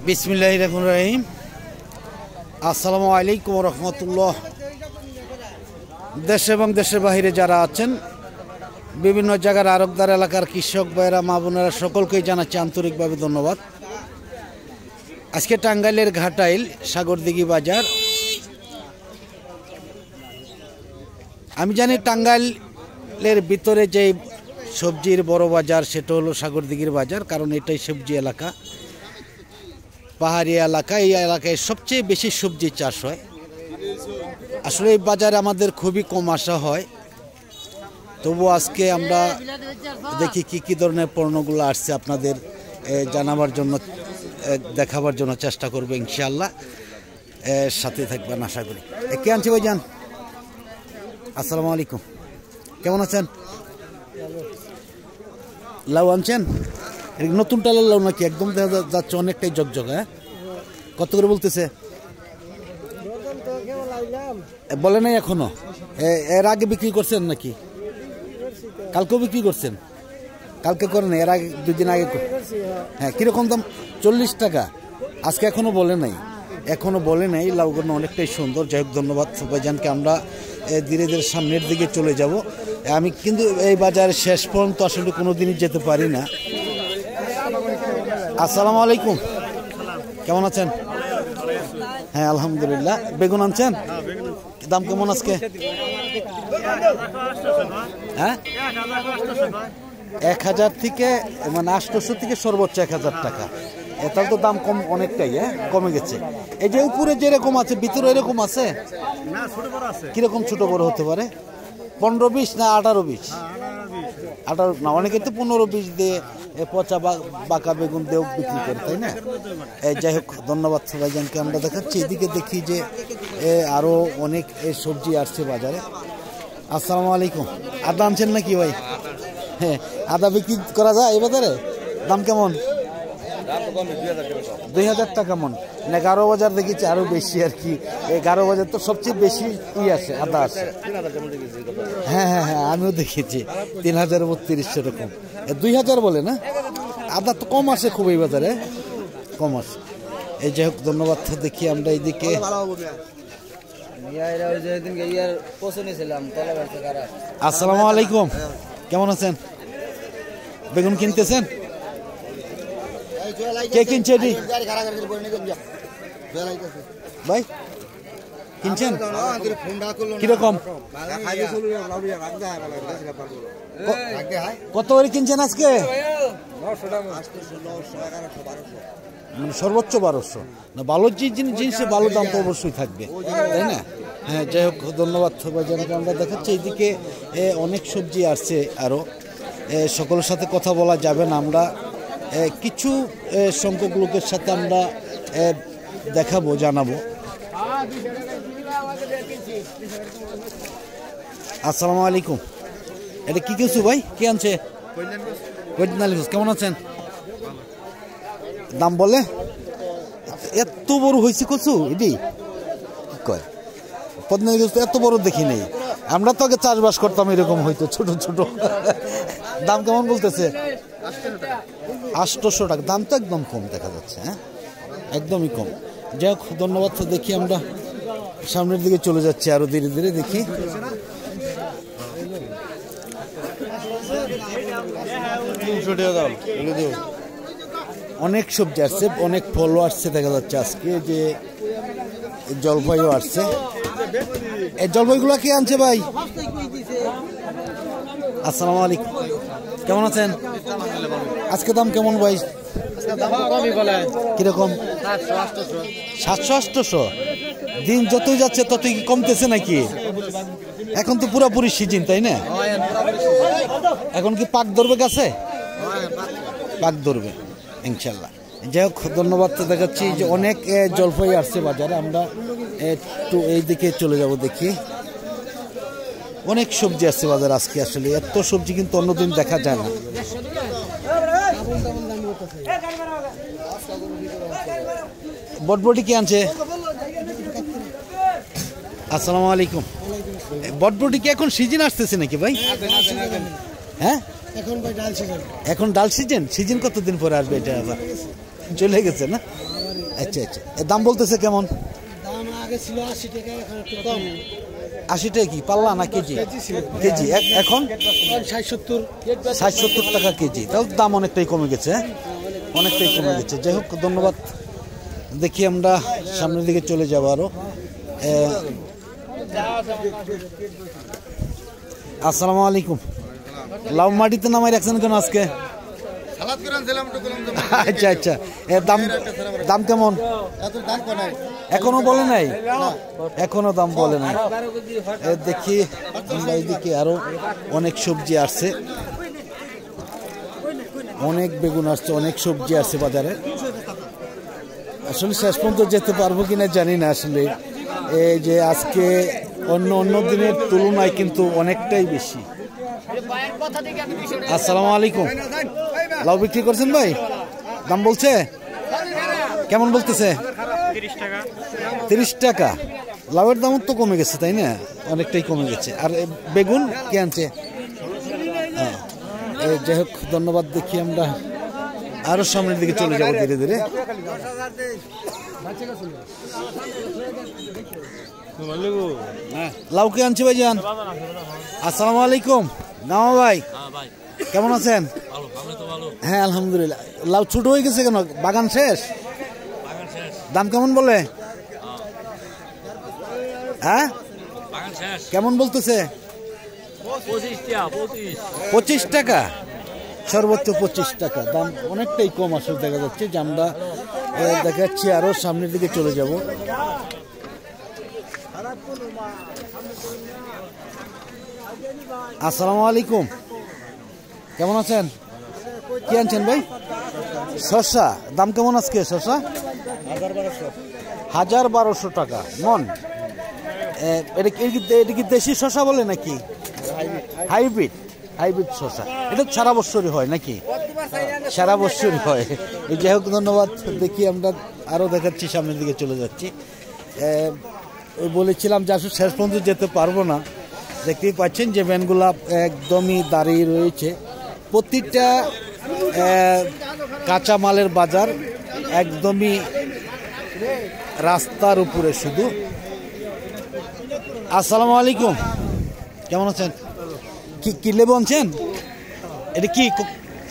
বিসমিল্লাহির রহমানির রহিম। আসসালামু আলাইকুম ওয়া রাহমাতুল্লাহ। দেশ এবং দেশের বাইরে যারা আছেন, বিভিন্ন জায়গার আরবদার এলাকার কৃষক ভাইরা, মা বোনেরা, সকলকেই জানাচ্ছি আন্তরিকভাবে ধন্যবাদ। আজকে টাঙ্গাইলের ঘাটাইল সাগরদিঘি বাজার। আমি জানি টাঙ্গাইলের ভিতরে যে সবজির বড় বাজার সেটা হলো সাগরদিঘির বাজার, কারণ এটাই সবজি এলাকা, পাহাড়ি এলাকা। এই এলাকায় সবচেয়ে বেশি সবজি চাষ হয়। আসলে এই বাজারে আমাদের খুবই কম আসা হয়, তবু আজকে আমরা দেখি কি কি ধরনের পণ্যগুলো আসছে আপনাদের জানাবার জন্য, দেখাবার জন্য চেষ্টা করবো ইনশাআল্লাহ। সাথে থাকবেন আশা করি। কে আনছে ভাইজান? আসসালামু আলাইকুম, কেমন আছেন? লাউ আনছেন? নতুন টালের লাউ নাকি? একদম দেখা যাচ্ছে অনেকটাই জগজগ। হ্যাঁ, কত করে বলতেছে? বলে নাই এখনো? এর আগে বিক্রি করছেন নাকি? কালকেও বিক্রি করছেন? কালকে করেন, এর আগে 2 দিন আগে। হ্যাঁ, কিরকম দাম? 40 টাকা। আজকে এখনো বলে নাই, এখনো বলে নাই। লাউগুলো অনেকটাই সুন্দর। যাই হোক, ধন্যবাদ ভাইজানকে। আমরা ধীরে ধীরে সামনের দিকে চলে যাব। আমি কিন্তু এই বাজারে শেষ পর্যন্ত আসলে কোনো দিনই যেতে পারি না। আসসালামু আলাইকুম, কেমন আছেন? হ্যাঁ, আলহামদুলিল্লাহ। বেগুন আনছেন? দাম কেমন আজকে? হ্যাঁ, 1000 থেকে মানে 800 থেকে সর্বোচ্চ 1000 টাকা। এটার তো দাম কম অনেকটাই, কমে গেছে। এই যে উপরে যেরকম আছে, ভিতরে এরকম আছে? কিরকম ছোট বড় হতে পারে? 15-20 না 18-20? 18 না, অনেকে তো 15-20 দিয়ে পচা বাঁকা বেগুন দিয়েও বিক্রি করে, তাই না? যাই হোক, ধন্যবাদ ভাইজানকে। আমরা দেখাচ্ছি এদিকে, দেখি যে আরো অনেক সবজি আসছে বাজারে। আসসালামু আলাইকুম। আদা আনছেন নাকি ভাই? হ্যাঁ, আদা বিক্রি করা যায় এই বাজারে? দাম কেমন? 2000 টাকা মন। না, 11 বাজার দেখেছি আরো বেশি আর কি। 11 বাজার তো সবচেয়ে বেশি আসে, আদা আসে। হ্যাঁ হ্যাঁ হ্যাঁ, আমিও দেখেছি 3032 এরকম। 2000 বলে না? আদা তো কম আসে খুব এই বাজারে, কম আসে। এই যাই হোক, ধন্যবাদ। দেখি আমরা এইদিকে। আসসালামু আলাইকুম, কেমন আছেন? বেগুন কিনতেছেন? কে কিনছে এটি ভাই? কিনছেন? কিরকম, কত করে কিনছেন আজকে? মানে সর্বোচ্চ 1200 না? ভালো জিনিসে ভালো দাম তো অবশ্যই থাকবে, তাই না? হ্যাঁ, যাই হোক, ধন্যবাদ ভাইজানকে। আমরা দেখাচ্ছি এইদিকে অনেক সবজি আসছে আরো। সকলের সাথে কথা বলা যাবে না, আমরা কিছু সংখ্যক লোকের সাথে আমরা দেখাবো, জানাবো। আসসালামু আলাইকুম। এটা কি কিছু ভাই? কে আনছে? কেমন আছেন? দাম বলে এত বড় হয়েছে কচু? এটি কি কয়? পদ্মানি কচু এত বড় দেখি নেই। আমরা তো আগে চাষবাস করতাম, এরকম হয়তো ছোট ছোট। দাম কেমন বলতেছে? 800 টাকা। দাম তো একদম কম দেখা যাচ্ছে। হ্যাঁ, একদমই কম। যাই হোক, ধন্যবাদ। দেখি আমরা সামনের দিকে চলে যাচ্ছি আরো ধীরে ধীরে। দেখি অনেক সবজি আসছে, অনেক ফলও আসছে দেখা যাচ্ছে আজকে। যে জলপাইও আসছে। এই জলপাইগুলো কে আনছে ভাই? আসসালামু আলাইকুম, কেমন আছেন? আজকে দাম কেমন ভাই? কিরকম? 700-800? দিন যতই যাচ্ছে ততই কি কমতেছে নাকি? এখন তো পুরোপুরি সিজন, তাই না? এখন কি পাক ধরবে গাছে? পাক ধরবে ইনশাল্লাহ। যাই হোক, ধন্যবাদ। দেখাচ্ছি যে অনেক জলপাই আসছে বাজারে। আমরা একটু এই দিকে চলে যাব। দেখি অনেক সবজি আসছে বাজারে আজকে। আসলে এত সবজি কিন্তু অন্যদিন দেখা যায় না। বটবটি কি আনছে? আসসালামু আলাইকুম। বটবটি কি এখন সিজন আসতেছে নাকি ভাই? হ্যাঁ, এখন ডাল সিজন। সিজন কতদিন পরে আসবে এটা আবার? চলে গেছে না? আচ্ছা আচ্ছা, এর দাম বলতেছে কেমন? দাম আগে ছিল 80 টাকা, এখন একটু কম। 80 টাকা কি পাল্লা না কেজি? কেজি এখন 60-70 টাকা কেজি। তাহলে দাম অনেকটাই কমে গেছে, অনেকটাই কমে গেছে। যাই হোক, ধন্যবাদ। দেখি আমরা সামনের দিকে চলে যাবো আরো। আসসালামু আলাইকুম। লাউ মাটিতে নামাই রাখছেন কেন আজকে? আচ্ছা আচ্ছা, এর দাম দাম কেমন? এখনো বলে নাই, এখনো দাম বলে নাই। দেখি আমরা এইদিকে আরো অনেক সবজি আসছে, অনেক বেগুন আসছে, অনেক সবজি আসছে বাজারে। আসলে শেষ পর্যন্ত যেতে পারবো কিনা জানি না। আসলে এই যে আজকে অন্য দিনের তুলনায় কিন্তু অনেকটাই বেশি। আসসালামু আলাইকুম। লাউ বিক্রি করছেন ভাই? দাম বলছে কেমন? বলতেছে 30 টাকা। লাউয়ের দাম তো কমে গেছে তাই না? অনেকটাই কমে গেছে। আর বেগুন কে আনছে? যাই হোক, ধন্যবাদ। দেখি আমরা আরো সামনের দিকে চলে যাবো ধীরে ধীরে। লাউ কে আনছে ভাই যান? আসসালামু আলাইকুম। নামা ভাই কেমন আছেন? হ্যাঁ আলহামদুলিল্লাহ। লাউ ছোট হয়ে গেছে কেন? বাগান শেষ? দাম কেমন বলে? হ্যাঁ কেমন বলতেছে? 25 টাকা, সর্বোচ্চ 25 টাকা। দাম অনেকটাই কম আসলে দেখা যাচ্ছে। যে আমরা দেখাচ্ছি আরো সামনের দিকে চলে যাব। আসসালামু আলাইকুম, কেমন আছেন? কি আনছেন ভাই? শসা। দাম কেমন আজকে শসা? 1200 টাকা মন। এটা কি দেশি শসা বলে নাকি হাইব্রিড? হাইব্রিড শসা। এটা সারা বছরই হয় নাকি? সারা বছরই হয়। যাই হোক, ধন্যবাদ। দেখি আমরা আরো দেখাচ্ছি, সামনের দিকে চলে যাচ্ছি। বলেছিলাম যে আসলে শেষ পর্যন্ত যেতে পারবো না। দেখতেই পাচ্ছেন যে ভ্যানগুলা একদমই দাঁড়িয়ে রয়েছে। প্রতিটা কাঁচা মালের বাজার একদমই রাস্তার উপরে শুধু। আসসালামু আলাইকুম, কেমন আছেন? কি লেবু আনছেন? এটা কি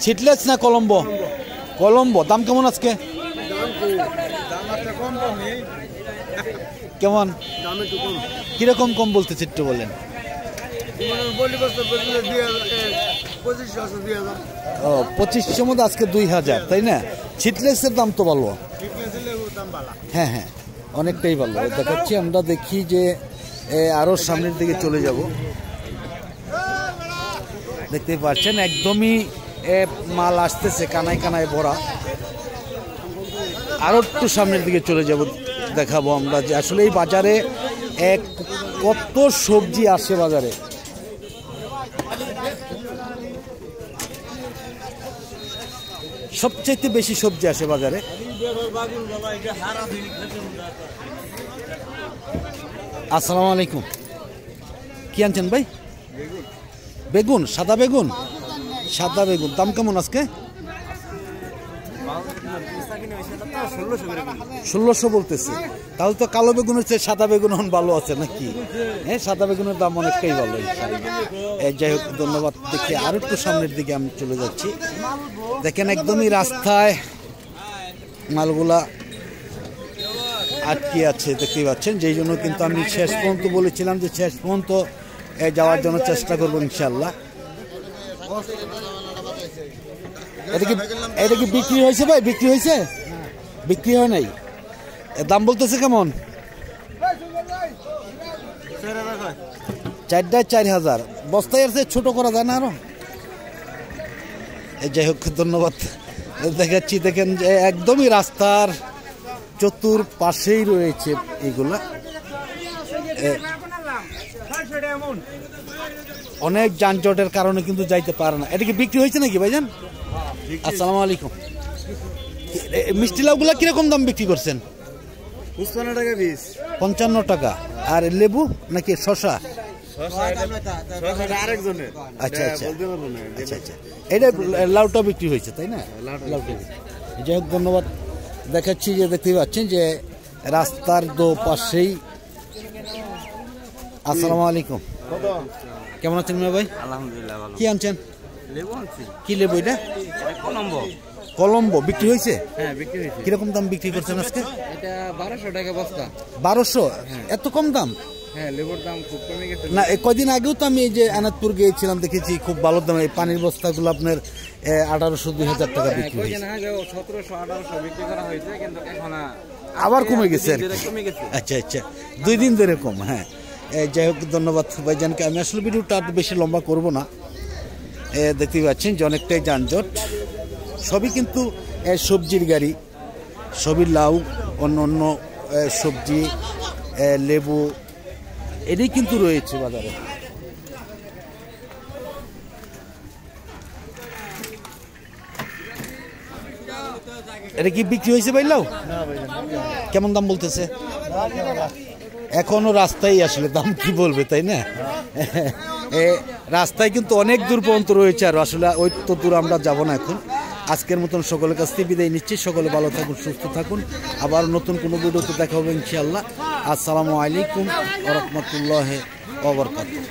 সিডলেস না কলম্বো? কলম্বো। দাম কেমন আজকে? কেমন? কিরকম কম বলতেছে একটু বলেন। 2500 মধ্যে আজকে 2000, তাই না? সিডলেসের দাম তো ভালো। হ্যাঁ হ্যাঁ, অনেকটাই ভালো দেখাচ্ছি। আমরা দেখি যে আরো সামনের দিকে চলে যাব। দেখতে পাচ্ছেন একদমই মাল আসতেছে কানায় কানায় ভরা। আরো একটু সামনের দিকে চলে যাব, দেখাবো আমরা যে আসলে এই বাজারে কত সবজি আসে বাজারে। সবচেয়ে বেশি সবজি আসে বাজারে। আসসালামু আলাইকুম, কি আনছেন ভাই? বেগুন। সাদা বেগুন। সাদা বেগুন দাম কেমন আজকে? 1600 বলতেছে। তাহলে তো কালো বেগুনের চেয়ে সাদা বেগুন এখন ভালো আছে নাকি? হ্যাঁ, সাদা বেগুনের দাম অনেকটাই ভালো। যাই হোক, ধন্যবাদ। দেখি আর একটু সামনের দিকে আমি চলে যাচ্ছি। দেখেন একদমই রাস্তায় মালগুলা আটকে আছে, দেখতেই পাচ্ছেন। যেই জন্য কিন্তু আমি শেষ পর্যন্ত বলেছিলাম যে শেষ পর্যন্ত যাওয়ার জন্য চেষ্টা করবো ইনশাল্লাহ। এটা কি বিক্রি হয়েছে ভাই? বিক্রি হয়েছে? বিক্রি হয় নাই। দাম বলতেছে কেমন? 4টায় 4000। বস্তায় আছে, ছোট করা যায় না আরো? যাই হোক, ধন্যবাদ। দেখাচ্ছি, দেখেন যে একদমই রাস্তার চতুর্পাশেই রয়েছে এইগুলা। অনেক যানজটের কারণে কিন্তু যাইতে পারে না। এটা কি বিক্রি হয়েছে নাকি ভাইজান? আসসালামু আলাইকুম। মিষ্টি লাউগুলা কিরকম দাম বিক্রি করছেন? 55 টাকা পিস। 55 টাকা। আর লেবু নাকি শসা? আরেকজনের। আচ্ছা আচ্ছা আচ্ছা আচ্ছা, এটা লাউটা বিক্রি হয়েছে তাই না? লাউটা। যাই হোক, ধন্যবাদ। দেখাচ্ছি যে দেখতে পাচ্ছেন যে রাস্তার দো পাশেই। আসসালামু আলাইকুম, কেমন আছেন মিয়া ভাই? আলহামদুলিল্লাহ ভালো। কি আনছেন? লেবু আনছি। কি লেবু এটা? কলম্বো। কলম্বো বিক্রি হয়েছে? হ্যাঁ বিক্রি হয়েছে। কিরকম দাম বিক্রি করছেন আজকে? এটা 1200 টাকা বস্তা। 1200? এত কম দাম? হ্যাঁ লেবুর দাম খুব কমে গেছে। না কয়দিন আগেও তো আমি এই যে আনাতপুর গিয়েছিলাম, দেখেছি খুব ভালো দাম। এই পানির বস্তাগুলো আপনার 1800-2000 টাকা বিক্রি হয়েছে। কয়দিন আগে 1700-1800 বিক্রি করা হয়েছে, কিন্তু এখন আবার কমে গেছে আর কি। কমে গেছে। আচ্ছা আচ্ছা, 2 দিন ধরে কম। হ্যাঁ, যাই হোক, ধন্যবাদ ভাইজানকে। আমি আসলে ভিডিওটা আর বেশি লম্বা করব না। দেখতেই পাচ্ছেন যে অনেকটাই যানজট। সবই কিন্তু সবজির গাড়ি, সবই লাউ, অন্য অন্য সবজি, লেবু, এটাই কিন্তু রয়েছে বাজারে। এটা কি বিক্রি হয়েছে ভাই লাউ? কেমন দাম বলতেছে? এখনো রাস্তায় আসলে দাম কি বলবে, তাই না? রাস্তায় কিন্তু অনেক দূর পর্যন্ত রয়েছে, আর আসলে ওই তো দূর আমরা যাব না এখন। আজকের মতন সকলের কাছ থেকে বিদায় নিচ্ছি। সকলে ভালো থাকুন, সুস্থ থাকুন। আবার নতুন কোনো ভিডিওতে দেখা হবে ইনশাআল্লাহ। আসসালামু আলাইকুম ওয়া রাহমাতুল্লাহি ওয়া বারাকাতুহু।